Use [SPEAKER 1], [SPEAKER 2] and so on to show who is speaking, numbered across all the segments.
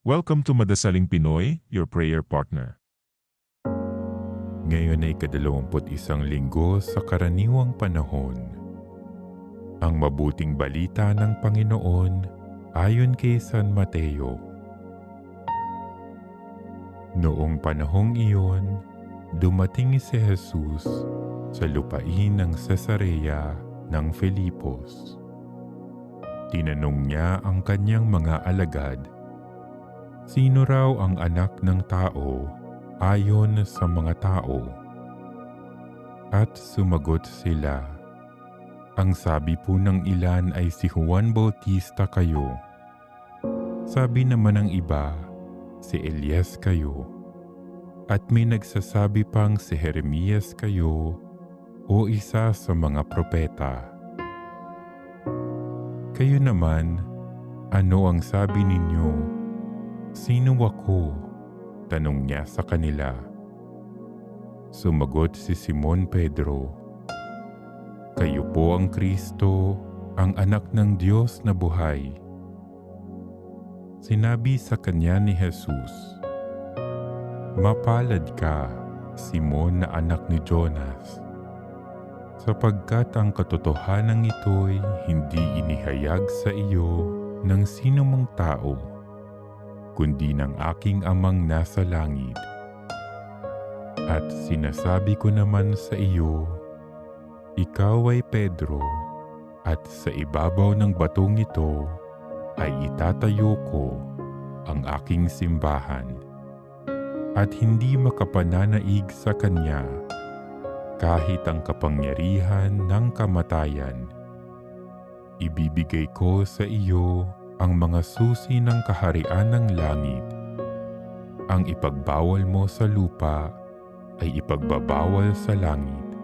[SPEAKER 1] Welcome to Madasaling Pinoy, your prayer partner.
[SPEAKER 2] Ngayon ay ika-21 linggo sa karaniwang panahon. Ang mabuting balita ng Panginoon ayon kay San Mateo. Noong panahong iyon, dumating si Jesus sa lupain ng Cesarea ng Filipos. Tinanong niya ang kanyang mga alagad, sino raw ang anak ng tao ayon sa mga tao? At sumagot sila, ang sabi po ng ilan ay si Juan Bautista kayo. Sabi naman ng iba, si Elias kayo. At may nagsasabi pang si Jeremias kayo o isa sa mga propeta. Kayo naman, ano ang sabi ninyo? Sino ako? Tanong niya sa kanila. Sumagot si Simon Pedro, kayo po ang Kristo, ang anak ng Diyos na buhay. Sinabi sa kanya ni Jesus, mapalad ka, Simon na anak ni Jonas, sapagkat ang katotohanan ito'y hindi inihayag sa iyo ng sinumang tao, kundi ng aking amang nasa langit. At sinasabi ko naman sa iyo, ikaw ay Pedro, at sa ibabaw ng batong ito ay itatayo ko ang aking simbahan, at hindi makapananaig sa kanya kahit ang kapangyarihan ng kamatayan. Ibibigay ko sa iyo ang mga susi ng kaharian ng langit. Ang ipagbawal mo sa lupa ay ipagbabawal sa langit,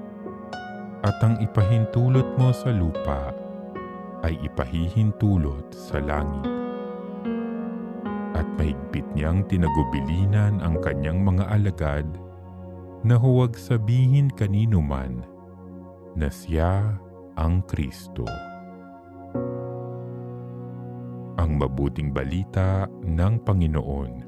[SPEAKER 2] at ang ipahintulot mo sa lupa ay ipahihintulot sa langit. At mahigpit niyang tinagubilinan ang kanyang mga alagad na huwag sabihin kanino man na siya ang Kristo. Ang mabuting balita ng Panginoon.